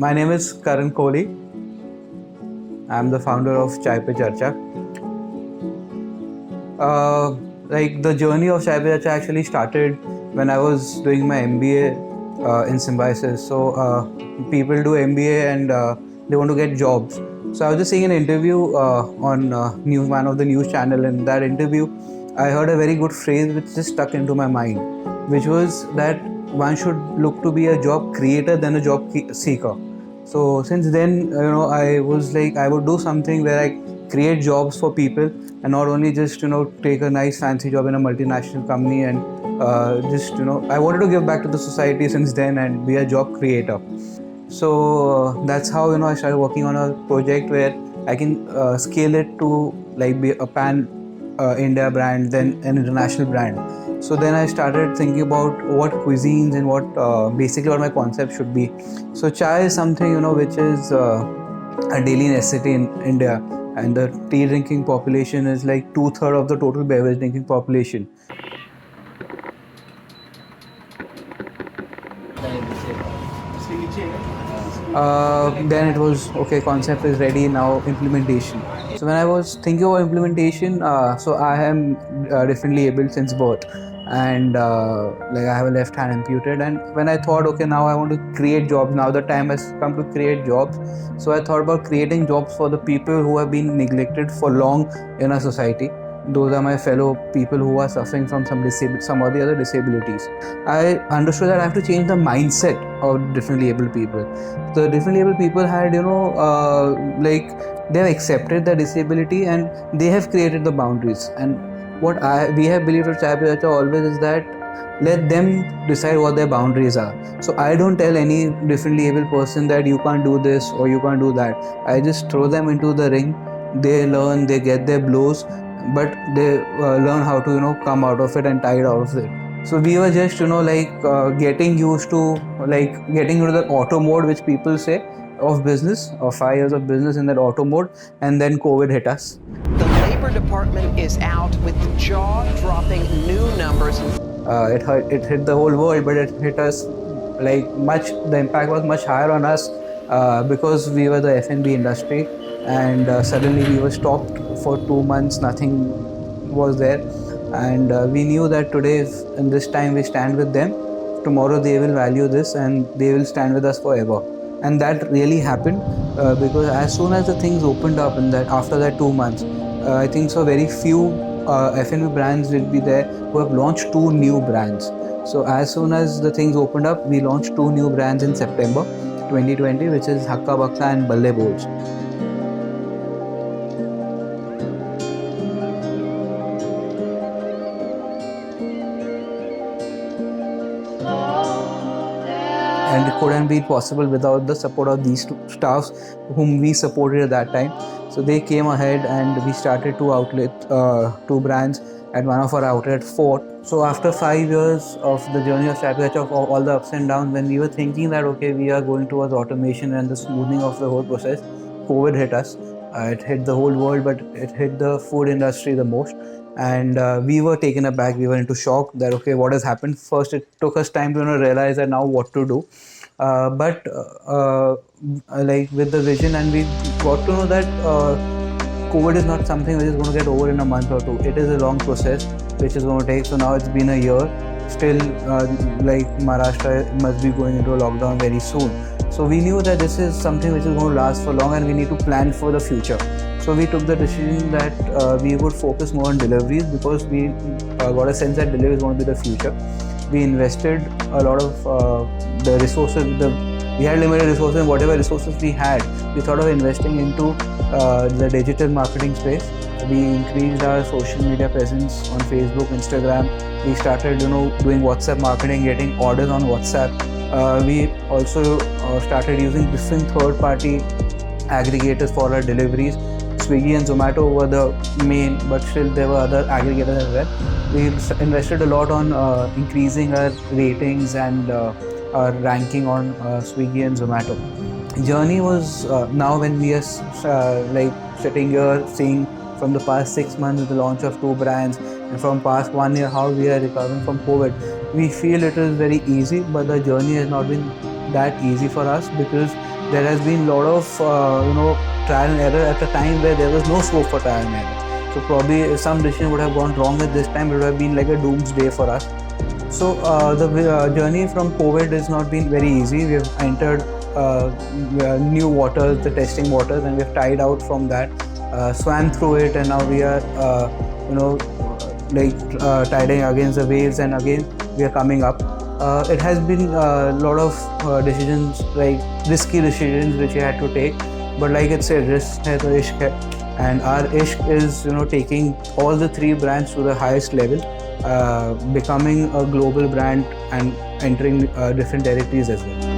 My name is Karan Kohli. I'm the founder of Chai Pe Charcha. The journey of Chai Pe Charcha actually started when I was doing my MBA in Symbiosis. So people do MBA and they want to get jobs. So I was just seeing an interview on one of the news channel. In that interview, I heard a very good phrase which just stuck into my mind, which was that one should look to be a job creator than a job seeker. So since then, I was like, I would do something where I create jobs for people and not only just take a nice fancy job in a multinational company and I wanted to give back to the society since then and be a job creator. So that's how I started working on a project where I can scale it to like be a pan India brand, then an international brand. So then I started thinking about what cuisines and what basically what my concept should be. So chai is something which is a daily necessity in India, and the tea drinking population is like 2/3 of the total beverage drinking population. Then it was okay, concept is ready, now implementation. So when I was thinking about implementation, so I am differently able since birth, and like I have a left hand amputed. And when I thought, okay, now I want to create jobs, now the time has come to create jobs. So I thought about creating jobs for the people who have been neglected for long in our society. Those are my fellow people who are suffering from some or the other disabilities. I understood that I have to change the mindset of differently able people. The differently able people had, they have accepted their disability and they have created the boundaries. And what we have believed at Chai Pe Charcha always is that let them decide what their boundaries are. So I don't tell any differently able person that you can't do this or you can't do that. I just throw them into the ring. They learn, they get their blows, but they learn how to come out of it and tide out of it. So we were just getting used to getting into the auto mode, which people say, of business, or 5 years of business in that auto mode, and then COVID hit us. The Labor Department is out with jaw-dropping new numbers. It hit the whole world, but it hit us the impact was much higher on us because we were the F&B industry, and suddenly we were stopped for 2 months, nothing was there. And we knew that today, in this time, we stand with them. Tomorrow they will value this and they will stand with us forever. And that really happened because as soon as the things opened up after that 2 months, I think so very few F&B brands will be there who have launched 2 new brands. So as soon as the things opened up, we launched 2 new brands in September 2020, which is Hakka Bakka and Balle Boj. And it couldn't be possible without the support of these 2 staffs whom we supported at that time. So they came ahead and we started 2 brands at one of our outlets, Fort. So after 5 years of the journey of Chai Pe Charcha, of all the ups and downs, when we were thinking that okay, we are going towards automation and the smoothing of the whole process, COVID hit us. It hit the whole world, but it hit the food industry the most. And we were taken aback. We were into shock that okay, what has happened? First, it took us time to realize that now what to do. But with the vision, and we got to know that COVID is not something which is going to get over in a month or 2. It is a long process which is going to take. So now it's been a year. Still, Maharashtra must be going into a lockdown very soon. So we knew that this is something which is going to last for long, and we need to plan for the future. So we took the decision that we would focus more on deliveries because we got a sense that delivery is going to be the future. We invested a lot of the resources. We had limited resources, and whatever resources we had, we thought of investing into the digital marketing space. We increased our social media presence on Facebook, Instagram. We started doing WhatsApp marketing, getting orders on WhatsApp. We also started using different third-party aggregators for our deliveries. Swiggy and Zomato were the main, but still there were other aggregators as well. We invested a lot on increasing our ratings and our ranking on Swiggy and Zomato. Journey was now when we are sitting here seeing from the past 6 months the launch of 2 brands, and from past 1 year how we are recovering from COVID. We feel it is very easy, but the journey has not been that easy for us because there has been a lot of trial and error at a time where there was no scope for trial and error. So probably if some decision would have gone wrong at this time, it would have been like a doomsday for us. So the journey from COVID has not been very easy. We have entered new waters, the testing waters, and we have tied out from that, swam through it, and now we are tiding against the waves, and again we are coming up. It has been a lot of decisions, like risky decisions which we had to take, but like it said, risk hai to ishq hai, and our ishq is taking all the three brands to the highest level, becoming a global brand and entering different territories as well.